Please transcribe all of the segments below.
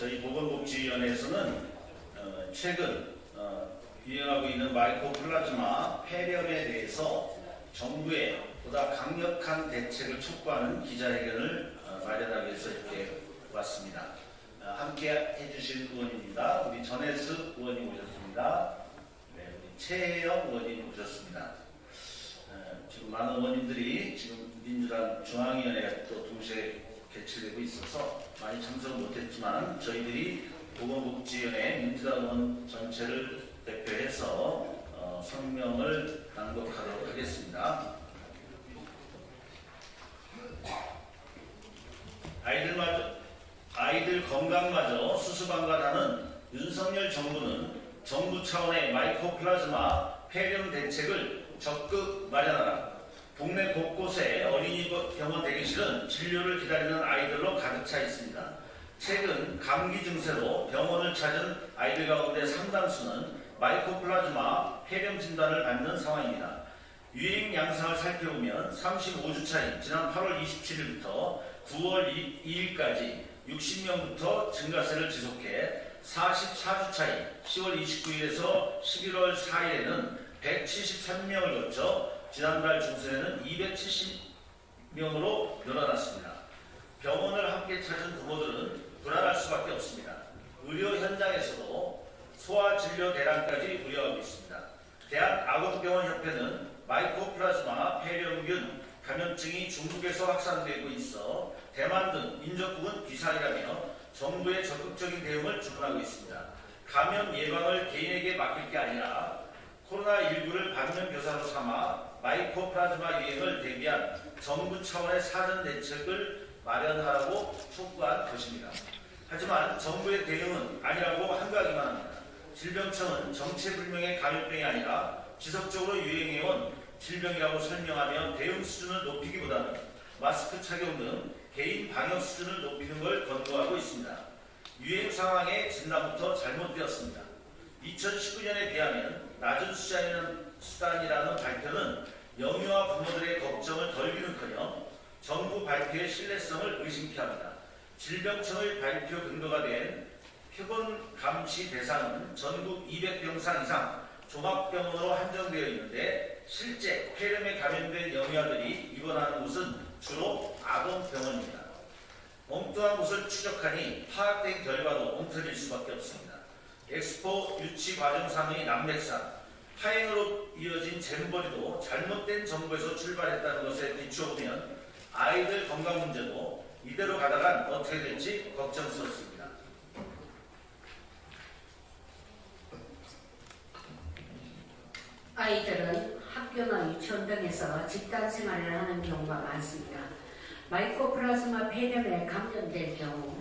저희 보건복지위원회에서는 최근 유행하고 있는 마이코플라즈마 폐렴에 대해서 정부의 보다 강력한 대책을 촉구하는 기자회견을 마련하기 위해서 이렇게 왔습니다. 함께 해주실 의원입니다. 우리 전혜수 의원님 오셨습니다. 네, 우리 최혜영 의원님 오셨습니다. 지금 많은 의원님들이 지금 민주당 중앙위원회가 또 동시에 개최되고 있어서 많이 참석을 못했지만 저희들이 보건복지위원회 민주당 의원 전체를 대표해서 성명을 낭독하도록 하겠습니다. 아이들 건강마저 수수방관하는 윤석열 정부는 정부 차원의 마이코플라즈마 폐렴 대책을 적극 마련하라. 동네 곳곳에 어린이병원 대기실은 진료를 기다리는 아이들로 가득 차 있습니다. 최근 감기 증세로 병원을 찾은 아이들 가운데 상당수는 마이코플라즈마 폐렴 진단을 받는 상황입니다. 유행 양상을 살펴보면 35주 차인 지난 8월 27일부터 9월 2일까지 60명부터 증가세를 지속해 44주 차인 10월 29일에서 11월 4일에는 173명을 거쳐 지난달 중순에는 270명으로 늘어났습니다. 병원을 함께 찾은 부모들은 불안할 수밖에 없습니다. 의료 현장에서도 소아진료 대란까지 우려하고 있습니다. 대한아동병원협회는 마이코플라즈마 폐렴균 감염증이 중국에서 확산되고 있어 대만 등 인접국은 비상이라며 정부의 적극적인 대응을 주문하고 있습니다. 감염 예방을 개인에게 맡길 게 아니라 코로나19를 반면교사로 삼아 마이코플라즈마 유행을 대비한 정부 차원의 사전 대책을 마련하라고 촉구한 것입니다. 하지만 정부의 대응은 아니라고 한가하기만 합니다. 질병청은 정체불명의 감염병이 아니라 지속적으로 유행해온 질병이라고 설명하며 대응 수준을 높이기보다는 마스크 착용 등 개인 방역 수준을 높이는 걸 권고하고 있습니다. 유행 상황의 진단부터 잘못되었습니다. 2019년에 비하면 낮은 수단이라는 발표는 영유아 부모들의 걱정을 덜기는커녕 정부 발표의 신뢰성을 의심케 합니다. 질병청의 발표 근거가 된 표본 감시 대상은 전국 200병상 이상 종합병원으로 한정되어 있는데 실제 폐렴에 감염된 영유아들이 입원하는 곳은 주로 아동병원입니다. 엉뚱한 곳을 추적하니 파악된 결과도 엉터리일 수밖에 없습니다. 엑스포 유치 과정상의 난맥상, 파행으로 이어진 잼버리도 잘못된 정보에서 출발했다는 것에 비추어보면 아이들 건강 문제도 이대로 가다간 어떻게 될지 걱정스럽습니다. 아이들은 학교나 유치원 등에서 집단 생활을 하는 경우가 많습니다. 마이코플라즈마 폐렴에 감염될 경우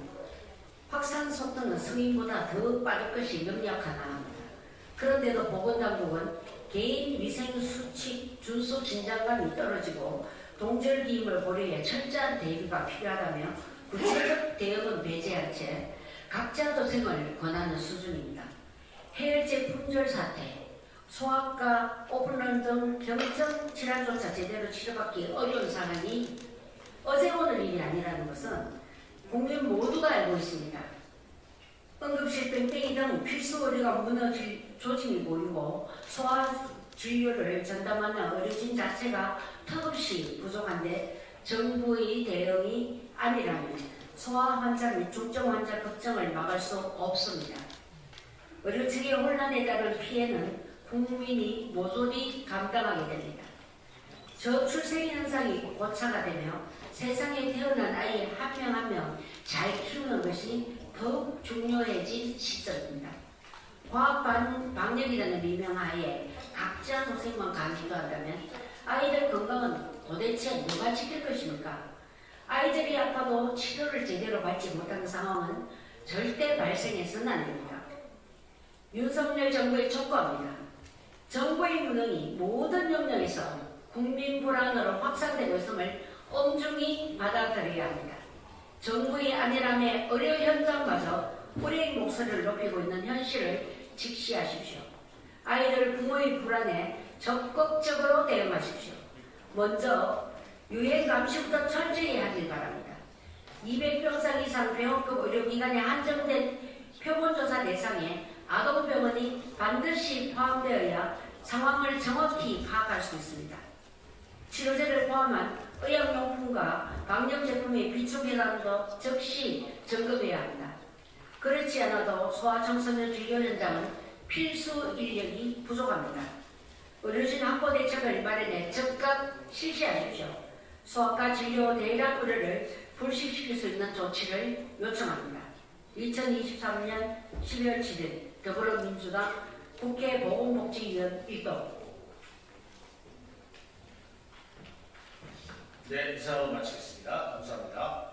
확산 속도는 성인보다 더 빠를 것이 명확하나 합니다. 그런데도 보건당국은 개인 위생 수칙 준수 긴장감이 떨어지고 동절기임을 고려해 철저한 대비가 필요하다며 구체적 대응은 배제한 채 각자 도생을 권하는 수준입니다. 해열제 품절 사태, 소아과, 오픈런 등 경증 질환조차 제대로 치료받기 어려운 상황이 어제 오늘 일이 아니라는 것은 국민 모두가 알고 있습니다. 응급실 뺑뺑이 등 필수 의료가 무너질 조짐이 보이고 소아 진료를 전담하는 의료진 자체가 턱없이 부족한데 정부의 대응이 아니라면 소아 환자 및 중증 환자 걱정을 막을 수 없습니다. 의료체계 혼란에 따른 피해는 국민이 모조리 감당하게 됩니다. 저출생 현상이 고착화 되며 세상에 태어난 아이 한 명 한 명 잘 키우는 것이 더욱 중요해진 시점입니다. 과학 방역이라는 미명하에 각자 도생만 강조한다면 아이들 건강은 도대체 누가 지킬 것입니까? 아이들이 아파도 치료를 제대로 받지 못하는 상황은 절대 발생해서는 안 됩니다. 윤석열 정부에 촉구합니다. 정부의 무능이 모든 영역에서 국민 불안으로 확산되고 있음을 엄중히 받아들여야 합니다. 정부의 안일함에 의료 현장마저 불이익 목소리를 높이고 있는 현실을 직시하십시오. 아이들 부모의 불안에 적극적으로 대응하십시오. 먼저 유행 감시부터 철저히 하길 바랍니다. 200병상 이상 병원급 의료기관에 한정된 표본조사 대상에 아동병원이 반드시 포함되어야 상황을 정확히 파악할 수 있습니다. 치료제를 포함한 의약용품과 방역제품의 비축해당도 즉시 점검해야 합니다. 그렇지 않아도 소아청소년 진료 현장은 필수 인력이 부족합니다. 의료진 확보 대책을 마련해 즉각 실시하십시오. 소아과 진료 대량 의료를 불식시킬 수 있는 조치를 요청합니다. 2023년 12월 7일 더불어민주당 국회 보건복지위원 1도. 네, 이상으로 마치겠습니다. 감사합니다.